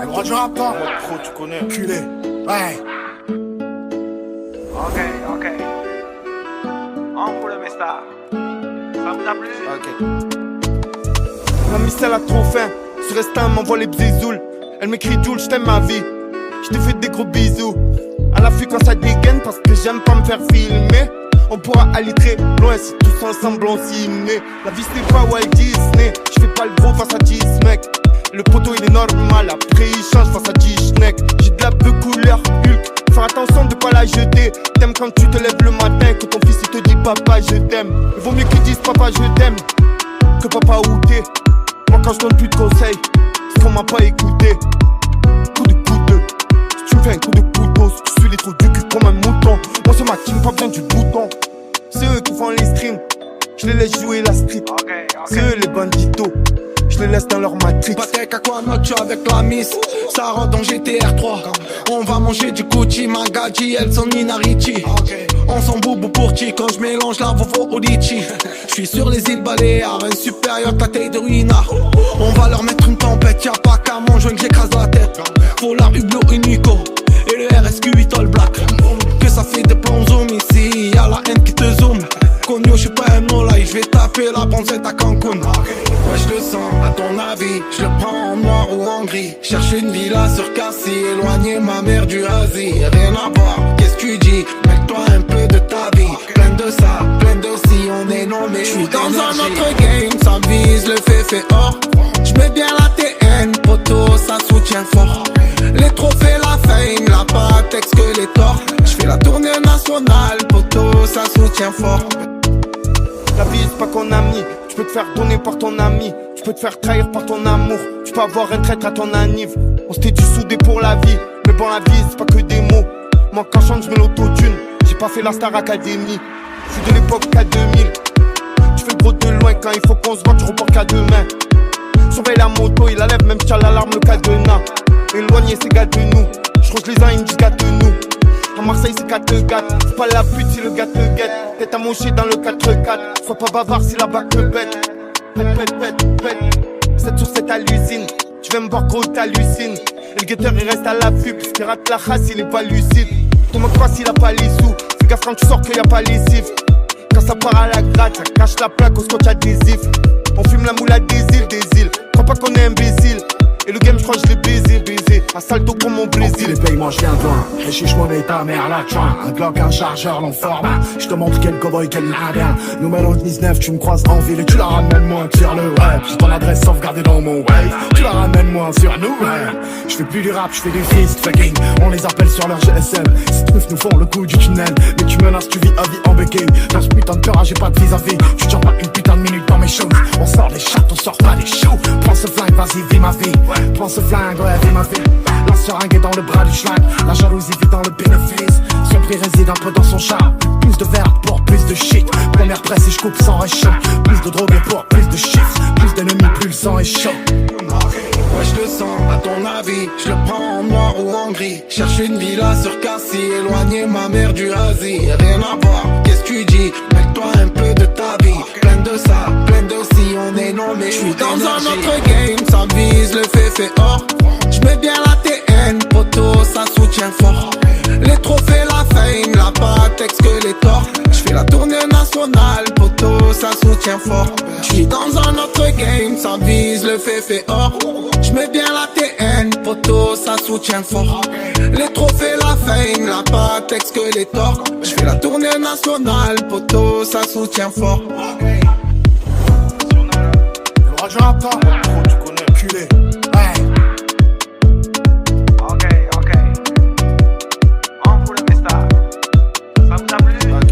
Le roi du rap, toi. Pro, tu connais. Culé. Ouais. Ok. On fout le mesta. Ça vous a plu? Ok. La miss elle a trop faim. Sur Insta elle m'envoie les bzizoules. Elle m'écrit Jules, j't'aime ma vie. J'te fais des gros bisous. À l'affût quand ça dégaine parce que j'aime pas me faire filmer. On pourra aller très loin si tous ensemble on s'y met. La vie c'est pas Walt Disney. J'fais pas le gros face à 10 mecs. Le poteau il est normal, après il change face à 10 schneck. J'ai de la peu couleur Hulk. Faire attention de pas la jeter. T'aimes quand tu te lèves le matin, que ton fils il te dit papa je t'aime. Il vaut mieux qu'il dise papa je t'aime que papa où t'es. Moi quand je donne plus de conseils, c'est qu'on m'a pas écouté. Coup de couteau, si tu me fais un coup de couteau, si tu suis les trous du cul comme un mouton. Moi c'est ma team, pas besoin du bouton. C'est eux qui font les streams, je les laisse jouer la street. C'est eux les banditos, je les laisse dans leur matrix. Patek Aquanocho avec la miss, ça rend dans GTR 3. On va manger du Gucci, Magadji, Elson Inarichi. On s'en boubou pour chi quand je mélange la Vovo au litchi. J'suis sur les îles Baléares, un supérieur ta taille de ruina. On va leur mettre une tempête, y'a pas qu'à manger que j'écrase la tête. Faut la Hublot Unico et le RSQ8 All Black. Que ça fait des plans zoom ici, y'a la haine qui te zoome. Cogno, j'suis pas un no-lie, j'vais taper la bronzette à Cancun. Ouais, j'le sens, à ton avis, j'le prends en noir ou en gris. Cherche une villa sur Cassis, éloigner ma mère du Asie. Rien à voir, qu'est-ce que tu dis? Mets-toi un peu de ta vie. Plein de ça, plein de si, on est nommé. J'suis dans un autre game, ça vise le fait or. J'mets bien la TN, poteau, ça soutient fort. Les trophées, la fame, la patex que les torts. J'fais la tournée nationale, poteau, ça soutient fort. La vie c'est pas qu'on a mis. Tu peux te faire donner par ton ami. Tu peux te faire trahir par ton amour. Tu peux avoir un traître à ton anniv. On s'était dû souder pour la vie. Mais bon la vie c'est pas que des mots. Moi quand je chante je mets l'autotune. J'ai pas fait la Star Academy. Je suis de l'époque K2000. Tu fais le gros de loin. Quand il faut qu'on se voit tu reportes qu'à demain. Surveille la moto, il la lève même si t'as l'alarme le cadenas. Éloigner ces gars de nous. Je range les uns ils me disent gâte-nous. À Marseille c'est 4 gâte. C'est pas la pute si le gars te guette. Tête à mocher dans le 4-4. Sois pas bavard si la bague te bête. Pète 7 sur 7 à l'usine. Tu veux me voir gros t'hallucines. Et le guetteur il reste à l'affût. Puisqu'il rate la race il est pas lucide. Te moque pas s'il a pas les sous. Fais gaffe quand tu sors qu'il y a pas les cifs. Quand ça part à la gratte, ça cache la plaque au scotch adhésif. On fume la moule à des îles. Crois pas qu'on est imbécile. Et le game, j'crois que je l'ai baisé. À salto comme mon Brésil. Les pays, moi j'viens de loin. Réchiche monnaie, ta mère la joint. Un Glock, un chargeur, l'enforme. J'te montre quel cowboy, quel indien. Numéro 19, tu me croises en ville et tu la ramènes moins sur le web. J'ai ton adresse sauvegardée dans mon wave. Tu la ramènes moins sur nous, ouais. J'fais plus du rap, j'fais du fist fucking. On les appelle sur leur GSM. Ces trucs nous font le coup du tunnel. Mais tu menaces, tu vis à vie en béquille. Dans ce putain de peur, j'ai pas de vis-à-vis. Tu tiens pas une putain de minute dans mes shows. On sort des chattes, on sort pas des shows. Prends ce flingue, vas-y, vis ma vie. Prends ce flingue, ouais, vis ma vie. La seringue est dans le bras du schlag. La jalousie vit dans le bénéfice. Son prix réside un peu dans son charme. Plus de verre pour plus de shit. Première presse et je coupe sans réchaud. Plus de drogue pour plus de chiffres. Plus d'ennemis, plus le sang est chaud. Ouais, je le sens, à ton avis, je le prends en noir ou en gris. Cherche une villa sur Cassis, éloigner ma mère du Asie. Rien à voir, qu'est-ce que tu dis? Mets-toi un peu de ta vie. Plein de ça, plein de si, on est nommé. Je suis dans un autre game, ça vise le fait or. J'mets bien la TN, poteau, ça soutient fort. Les trophées, la fame, la patex que les torts. J'fais la tournée nationale, poteau, ça soutient fort. J'suis dans un autre game, ça vise le fait or. J'mets bien la TN, poteau, ça soutient fort. Les trophées, la fame, la patex que les torts. J'fais la tournée nationale, poteau, ça soutient fort. Le roi du rap, toi. Pro, tu connais. Culé. Ouais. Ok. On fout le mesta. Ça vous a plu? Ok.